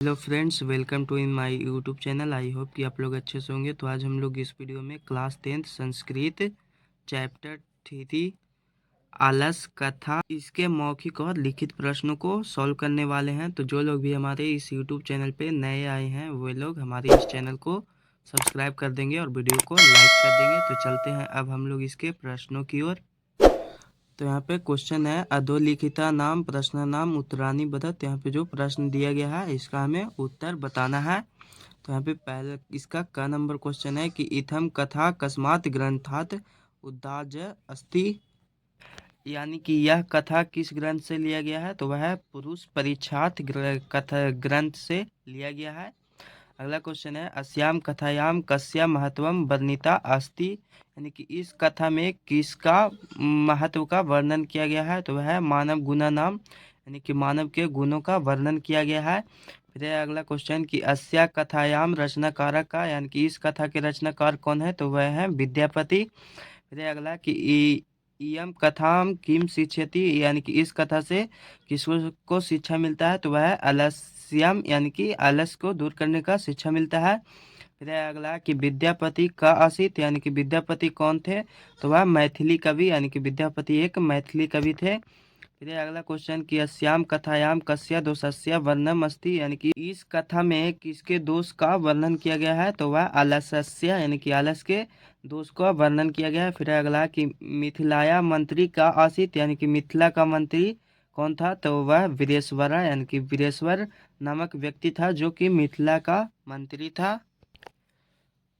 Hello friends, welcome to in my YouTube channel. I hope कि आप लोग अच्छे से होंगे। तो आज हम लोग इस वीडियो में क्लास 10th संस्कृत चैप्टर 3 आलस कथा इसके मौखिक और लिखित प्रश्नों को सॉल्व करने वाले हैं। तो जो लोग भी हमारे इस यूट्यूब चैनल पे नए आए हैं वे लोग हमारे इस चैनल को सब्सक्राइब कर देंगे और वीडियो को लाइक कर देंगे। तो चलते हैं अब हम लोग इसके प्रश्नों की ओर। तो यहाँ पे क्वेश्चन है अधोलिखिता नाम प्रश्न नाम उत्तरानी बदत। यहाँ पे जो प्रश्न दिया गया है इसका हमें उत्तर बताना है। तो यहाँ पे पहले इसका क नंबर क्वेश्चन है कि इथम कथा कस्मात ग्रंथात उद्दाज अस्ति, यानी कि यह कथा किस ग्रंथ से लिया गया है। तो वह पुरुष परीक्षात कथा ग्रंथ से लिया गया है। अगला क्वेश्चन है अस्याम कथायाम कस्या महत्वम वर्णिता अस्ति, यानी कि इस कथा में किसका महत्व का वर्णन किया गया है। तो वह है मानव गुणा नाम, यानी कि मानव के गुणों का वर्णन किया गया है। फिर है अगला क्वेश्चन कि अस्या कथायाम रचनाकारक का, यानी कि इस कथा के रचनाकार कौन है। तो वह है विद्यापति। फिर है अगला कि इयम कथाम किम शिक्षति, यानी कि इस कथा से किसको शिक्षा मिलता है। तो वह है आलस्यम, यानी कि आलस को दूर करने का शिक्षा मिलता है। फिर है अगला कि विद्यापति का असित, यानी कि विद्यापति कौन थे। तो वह मैथिली कवि, यानी कि विद्यापति एक मैथिली कवि थे। फिर है अगला क्वेश्चन कि अस्याम कथायाम कस्य दोषस्य वर्णनम अस्ति, यानी कि इस कथा में किसके दोष का वर्णन किया गया है। तो वह आलस्य, यानी कि आलस के दोष का वर्णन किया गया है। फिर है अगला कि मिथिलाया मंत्री का आसित, यानी कि मिथिला का मंत्री कौन था। तो वह वीरेश्वर, यानी कि वीरेश्वर नामक व्यक्ति था जो कि मिथिला का मंत्री था।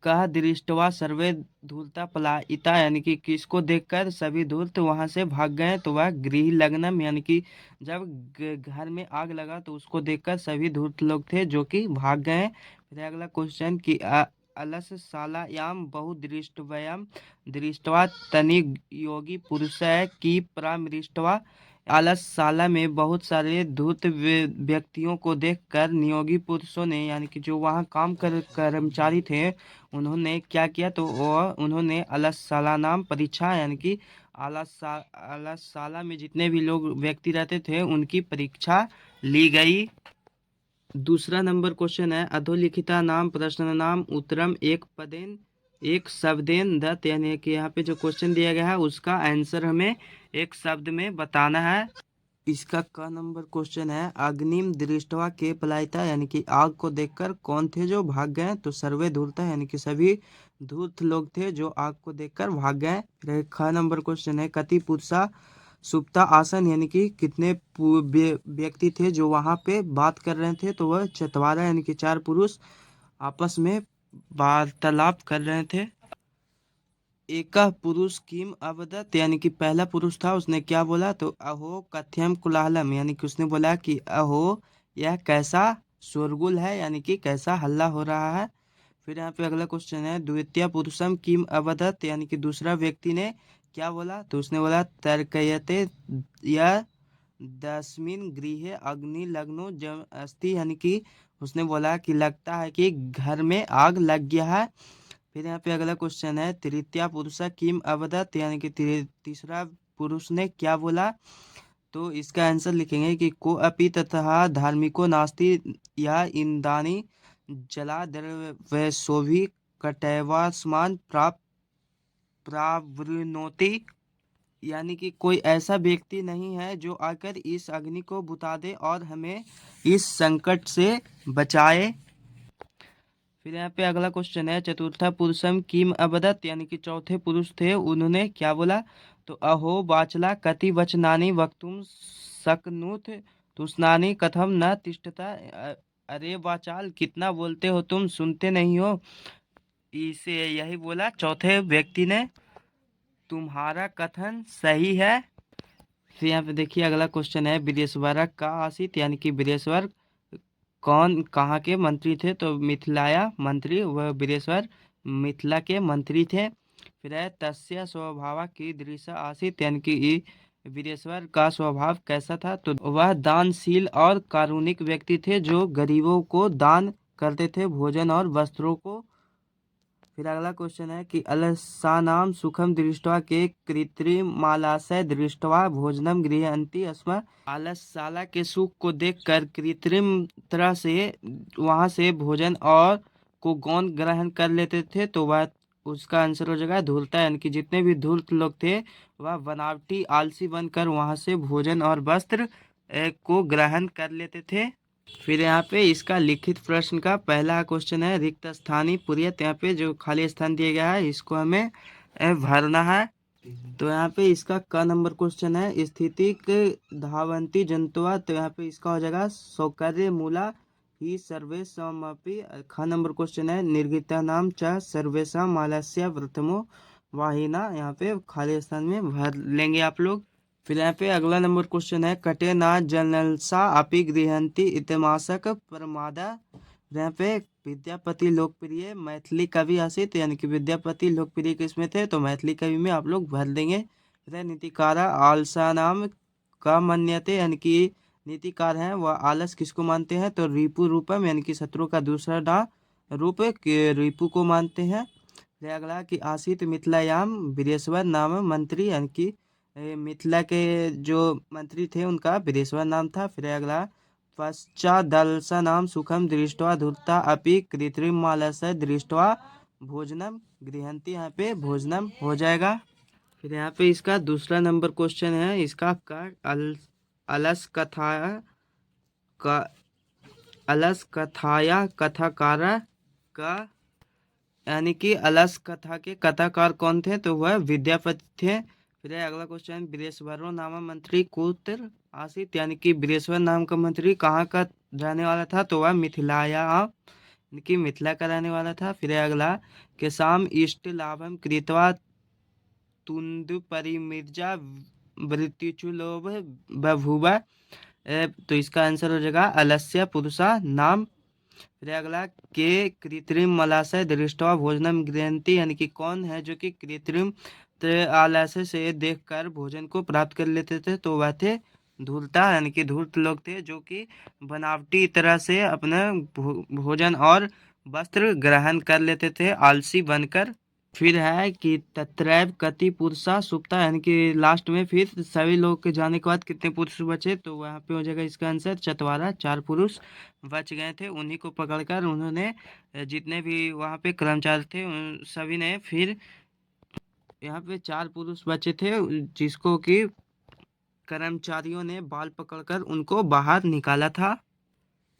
कह दृष्टवा सर्वे धूर्ता पलायिता, यानी कि किसको देखकर सभी धूर्त वहां से भाग गए। तो वह गृह लग्नम, यानी कि जब घर में आग लगा तो उसको देखकर सभी धूर्त लोग थे जो कि भाग गए। फिर अगला क्वेश्चन कि अलस सालायाम बहुदृष्टव्याम दृष्टवा तनि योगी पुरुष की परामृष्टवा, आलसशाला में बहुत सारे धूर्त व्यक्तियों को देखकर नियोगी पुरुषों ने, यानी कि जो वहाँ काम कर कर्मचारी थे, उन्होंने क्या किया। तो वह उन्होंने आलसशाला नाम परीक्षा, यानी कि आलसशाला में जितने भी लोग व्यक्ति रहते थे उनकी परीक्षा ली गई। दूसरा नंबर क्वेश्चन है अधोलिखिता नाम प्रश्न नाम उत्तरम एक पदेन एक शब्देन दत्त, यानी कि यहाँ पे जो क्वेश्चन दिया गया है उसका आंसर हमें एक शब्द में बताना है। इसका क नंबर क्वेश्चन है अग्निम दृष्टवा के पलायिता, यानी कि आग को देखकर कौन थे जो भाग गए। तो सर्वे धूर्त, यानी कि सभी धूर्त लोग थे जो आग को देखकर भाग गए। फिर ख नंबर क्वेश्चन है कति पुरुषा सुप्ता आसन, यानी कि कितने व्यक्ति थे जो वहां पे बात कर रहे थे। तो वह चतवारा, यानी कि 4 पुरुष आपस में वार्तालाप कर रहे थे। एक पुरुष किम अवदत, यानी कि पहला पुरुष था उसने क्या बोला। तो अहो कथ्यम कुलाहलम, यानी कि उसने बोला कि अहो यह कैसा शोरगुल है, यानी कि कैसा हल्ला हो रहा है। फिर यहाँ पे अगला क्वेश्चन है द्वितीय पुरुषम किम अवदत, यानी कि दूसरा व्यक्ति ने क्या बोला। तो उसने बोला तर्कयते यह दसमिन गृह अग्नि लग्नो जम अस्ति, यानी कि उसने बोला कि लगता है कि घर में आग लग गया है। फिर यहाँ पे अगला क्वेश्चन है तृतीय पुरुष किम अवदत, यानी कि तीसरा पुरुष ने क्या बोला। तो इसका आंसर लिखेंगे कि को अपि तथा धार्मिको नास्ति या इंदानी जला द्रव्यशोभि कटैवास्मान प्रावृणोति, यानी कि कोई ऐसा व्यक्ति नहीं है जो आकर इस अग्नि को बुता दे और हमें इस संकट से बचाए। फिर यहाँ पे अगला क्वेश्चन है चतुर्था पुरुषम किम अवदत, यानी कि चौथे पुरुष थे उन्होंने क्या बोला। तो अहो वाचला कति वचनानि वक्तुम शक्नुत तुष्णानि कथम न तिष्ठता, अरे वाचाल कितना बोलते हो तुम, सुनते नहीं हो। इसे यही बोला चौथे व्यक्ति ने, तुम्हारा कथन सही है। फिर यहाँ पे देखिए अगला क्वेश्चन है वीरेश्वर का आसित, यानी कि वीरेश्वर कौन कहाँ के मंत्री थे। तो मिथिलाया मंत्री, वह वीरेश्वर मिथिला के मंत्री थे। फिर है तस्य स्वभाव की दृश्य आसित, यानी कि वीरेश्वर का स्वभाव कैसा था। तो वह दानशील और कारुणिक व्यक्ति थे जो गरीबों को दान करते थे, भोजन और वस्त्रों को। फिर अगला क्वेश्चन है कि अलसानाम सुखम दृष्ट्वा के कृत्रिम मालाशय दृष्ट्वा भोजनम गृहंती अस्म। आलसशाला के सुख को देखकर कृत्रिम तरह से वहां से भोजन और को गौण ग्रहण कर लेते थे, तो वह उसका आंसर हो जाएगा धूर्ता, यानी कि जितने भी धूर्त लोग थे वह बनावटी आलसी बनकर वहां से भोजन और वस्त्र को ग्रहण कर लेते थे। फिर यहाँ पे इसका लिखित प्रश्न का पहला क्वेश्चन है रिक्त स्थानीय पुरियत, यहाँ पे जो खाली स्थान दिया गया है इसको हमें भरना है। तो यहाँ पे इसका क नंबर क्वेश्चन है स्थितिक धावंती जंतुआ, तो यहाँ पे इसका हो जाएगा सौकर्य मूला ही सर्वेशमपि। ख नंबर क्वेश्चन है निर्गीता नाम च सर्वेशम मालस्य प्रथमो वाहिना, यहाँ पे खाली स्थान में भर लेंगे आप लोग। फिर यहाँ पे अगला नंबर क्वेश्चन है कटे ना जनलसा अपि गृहंती इतमासक प्रमादा, यहाँ पे विद्यापति लोकप्रिय मैथिली कवि आसित, यानी कि विद्यापति लोकप्रिय किसमें थे, तो मैथिली कवि में आप लोग भर देंगे। नीतिकारा आलसा नाम का मान्यते, यानी कि नीतिकार हैं वह आलस किसको मानते हैं, तो रिपु रूपम, यानी कि शत्रु का दूसरा रूप रिपु को मानते हैं। फिर अगला कि आसित मिथिलायाम वीरेश्वर नाम मंत्री, यानी कि मिथिला के जो मंत्री थे उनका वीरेश्वर नाम था। फिर अगला पश्चादलसा नाम सुखम दृष्टवा धूर्ता अपि कृत्रिम मालस्य दृष्टवा भोजनम गृहंती, यहाँ पे भोजनम हो जाएगा। फिर यहाँ पे इसका दूसरा नंबर क्वेश्चन है इसका अलस कथाया कथाकारा का, यानी कि अलस कथा के कथाकार कौन थे, तो वह विद्यापति थे। फिर अगला क्वेश्चन वीरेश्वरो नाम मंत्री कुत्र आसित, यानी कि वीरेश्वर नाम का मंत्री कहाँ का रहने वाला था, तो वह मिथिलाया, यानी कि मिथिला का रहने वाला था। फिर अगला के शाम इष्ट लाभम कृतवा तुंदु परिमिर्जा वृत्तिचुलोभ बभुवा, तो इसका आंसर हो जाएगा अलस्य पुरुषा नाम। फिर अगला के कृत्रिम मलाशय दृष्टवा भोजनम गृहंती, यानी कि कौन है जो कि कृत्रिम आलस्य से देखकर भोजन को प्राप्त कर लेते थे, तो वह थे धूर्ता, यानी कि धूर्त लोग थे जो कि बनावटी तरह से अपना भोजन और वस्त्र ग्रहण कर लेते थे आलसी बनकर। फिर है कि तत्रैव कति पुरुषा सुप्ता, यानी कि लास्ट में फिर सभी लोग के जाने के बाद कितने पुरुष बचे, तो वहाँ पे हो जाएगा इसका आंसर चतवारा, 4 पुरुष बच गए थे। उन्हीं को पकड़कर उन्होंने जितने भी वहाँ पे कर्मचारी थे उन सभी ने फिर यहाँ पे 4 पुरुष बचे थे जिसको कि कर्मचारियों ने बाल पकड़कर उनको बाहर निकाला था।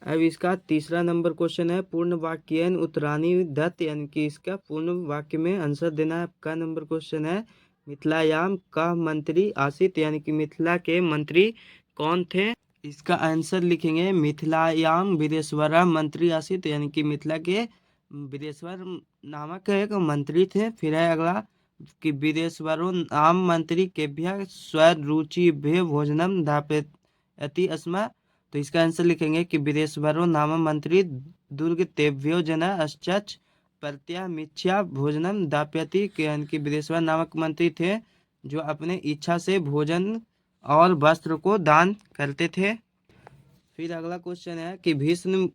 अब इसका तीसरा नंबर क्वेश्चन है पूर्ण वाक्यन उत्तरानी दत्त, यानी कि इसका पूर्ण वाक्य में आंसर देना है। का नंबर क्वेश्चन है मिथिलायाम का मंत्री आसित, यानी कि मिथिला के मंत्री कौन थे, इसका आंसर लिखेंगे मिथिलायाम वीरेश्वर मंत्री आसित, यानी कि मिथिला के वीरेश्वर नामक एक मंत्री थे। फिर है अगला कि वीरेश्वरो नाम मंत्री केभ्य स्वरुचि भे भोजनम दापयति अस्म, तो इसका आंसर लिखेंगे कि वीरेश्वरो नाम मंत्री दुर्ग तेभ्यो जना अश्चच प्रत्यामिच्छा भोजनम दाप्यति, यानी कि वीरेश्वर नामक मंत्री थे जो अपने इच्छा से भोजन और वस्त्र को दान करते थे। फिर अगला क्वेश्चन है कि भीष्म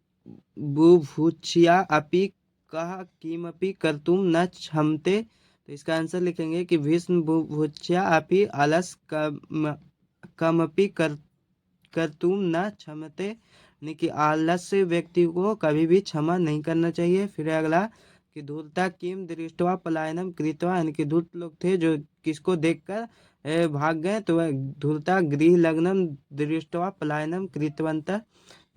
बुभुक्षिया अपि कह किमपि कर्तुम न क्षमते, तो इसका आंसर लिखेंगे कि भीष्म बुभुक्षिया अपि अलस कमपि कर्तुम न क्षमते, यानी कि आलस्य व्यक्ति को कभी भी क्षमा नहीं करना चाहिए। फिर अगला कि धूर्ता किम दृष्टवा पलायनम कृतवा, यानी कि धूर्त लोग थे जो किसको देखकर भाग गए, तो वह धूर्ता गृह लग्नम दृष्टवा पलायनम कृतवंत,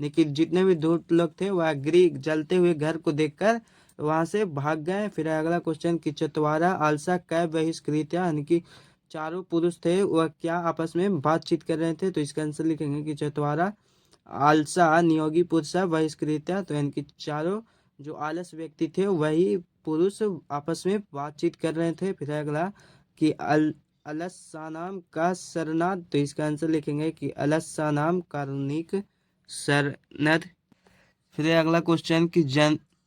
लेकिन जितने भी धूर्त लोग थे वह गृह जलते हुए घर को देखकर वहां से भाग गए। फिर अगला क्वेश्चन कि चतवारा आलसा कै बहिष्कृत्या, यानी कि चारों पुरुष थे वह क्या आपस में बातचीत कर रहे थे, तो इसका आंसर लिखेंगे कि चतवारा आलसा नियोगी पुरुष बहिष्कृत्या, तो यानी कि चारों जो आलस व्यक्ति थे वही पुरुष आपस में बातचीत कर रहे थे। फिर अगला कि अलसानाम का सरनाद, तो इसका आंसर लिखेंगे कि अलसानाम कारुणिक सरनद। फिर अगला क्वेश्चन कि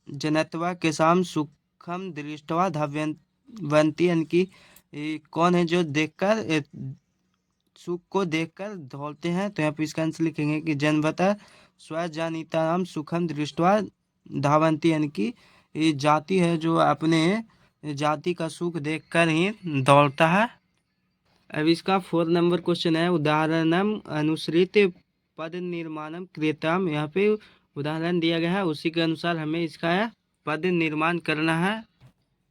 जनत्वा के साम सुखम दृष्टवा धावंती, यानी कि कौन है जो देखकर सुख को देखकर दौड़ते हैं, तो यहाँ पे इसका आंसर लिखेंगे कि जनवता स्वजानिताम सुखम दृष्टवा धावंती, यानी कि ये जाति है जो अपने जाति का सुख देखकर ही दौड़ता है। अब इसका 4 नंबर क्वेश्चन है, उदाहरणम अनुसृत पद निर्माणम क्रियताम। यहाँ पे उदाहरण दिया गया है, उसी के अनुसार हमें इसका पद निर्माण करना है।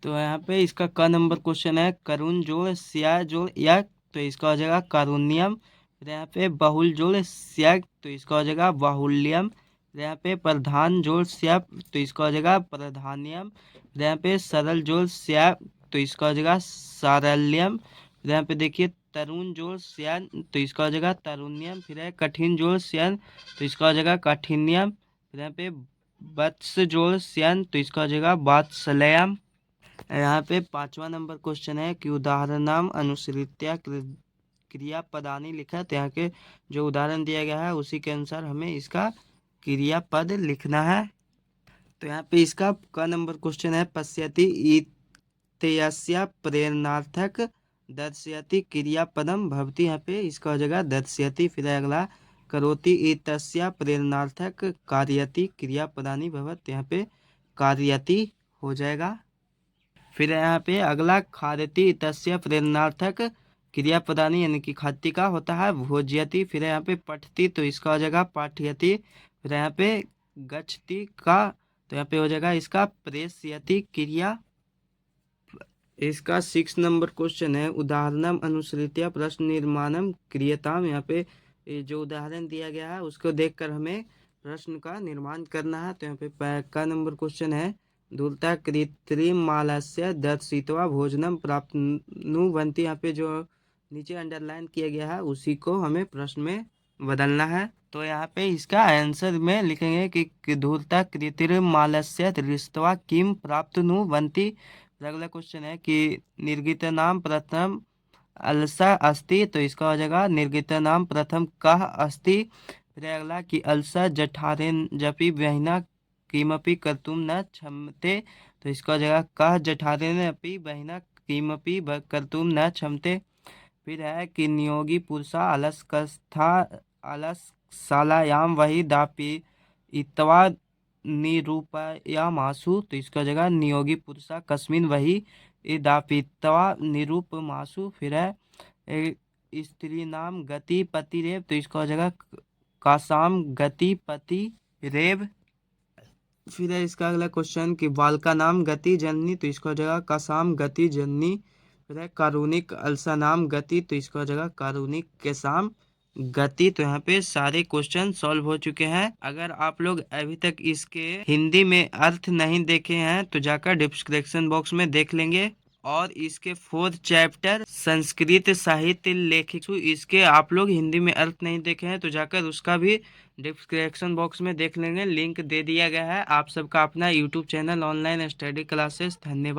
तो यहाँ पे इसका क नंबर क्वेश्चन है, करुण जोड़ स्या जोड़ यक, तो इसका हो जाएगा कारुण्यम। फिर यहाँ पे बहुल जोड़ स्यक, तो इसका हो जाएगा बाहुल्यम। फिर यहाँ पे प्रधान जोड़ स्यप, तो इसका हो जाएगा प्रधान्यम। फिर यहाँ पे सरल जोड़ स्यप, तो इसका हो जाएगा सारल्यम। फिर यहाँ पे देखिए तरुण जोड़ स्यन, तो इसका हो जाएगा तरुण्यम। फिर है कठिन जोड़ स्यन, तो इसका हो जाएगा काठिन्यम। फिर यहाँ पे वत्स जोड़ स्यन, तो इसका हो जाएगा वात्सल्यम। यहाँ पे 5वां नंबर क्वेश्चन है कि उदाहरणाम अनुसृत्या क्रियापदानी लिखा है। तो यहाँ के जो उदाहरण दिया गया है उसी के अनुसार हमें इसका क्रियापद लिखना है। तो यहाँ पे इसका क नंबर क्वेश्चन है, पश्यति इत्यस्य प्रेरणार्थक दर्शयति क्रियापदम भवति। यहाँ पे इसका हो जाएगा दर्शयति। फिर अगला करोति इत्यस्य प्रेरणार्थक कार्यति क्रियापदानी भवत, यहाँ पे कार्यति हो जाएगा। फिर यहाँ पे अगला खादति तस्य प्रेरणार्थक क्रियापदानी यानी कि खाद्य का होता है भोज्यति। फिर यहाँ पे पठती, तो इसका हो जाएगा पाठयति। फिर यहाँ पे गच्छति का, तो यहाँ पे हो जाएगा इसका प्रेषयति क्रिया। इसका 6 नंबर क्वेश्चन है, उदाहरणम अनुसृत्य प्रश्न निर्माणम क्रियताम। यहाँ पे जो उदाहरण दिया गया है उसको देखकर हमें प्रश्न का निर्माण करना है। तो यहाँ पे का नंबर क्वेश्चन है, धूर्ता कृत्रिम मालस्य दर्शित्वा भोजनम प्राप्नुवन्ति। यहाँ पे जो नीचे अंडरलाइन किया गया है उसी को हमें प्रश्न में बदलना है। तो यहाँ पे इसका आंसर में लिखेंगे कि धूर्ता कृत्रिम मालस्य दृष्ट्वा किम प्राप्नुवन्ति। अगला क्वेश्चन है कि निर्गित नाम प्रथम अलसा अस्ति, तो इसका हो जाएगा निर्गित नाम प्रथम कह अस्ति। फिर अगला कि अलसा जठारेन जपि बहिना किमपि कर्तुम न क्षमते, तो इसका हो जाएगा कह जठारेन अपि बहिना किमपि कर्तुम न क्षमते। फिर है कि नियोगी पुरुषा अलसकस्था अलसशालायाम वही दापि इत्वा निरूपयामासु, तो इसका जगह नियोगी पुरुषा कस्मिन वही दापित्वा निरूपमासु। फिर है स्त्री नाम गति पति रेव, तो इसका जगह कासाम गति पति रेव। फिर है इसका अगला क्वेश्चन कि बाल का नाम गति जननी, तो इसका जगह कासाम गति जननी। फिर है कारुणिक अलसा नाम गति, तो इसका जगह कारुणिक के साम गति। तो यहाँ पे सारे क्वेश्चन सॉल्व हो चुके हैं। अगर आप लोग अभी तक इसके हिंदी में अर्थ नहीं देखे हैं तो जाकर डिस्क्रिप्शन बॉक्स में देख लेंगे। और इसके 4th चैप्टर संस्कृत साहित्य लेखिका, इसके आप लोग हिंदी में अर्थ नहीं देखे हैं तो जाकर उसका भी डिस्क्रिप्शन बॉक्स में देख लेंगे, लिंक दे दिया गया है। आप सबका अपना YouTube channel online study classes. धन्यवाद।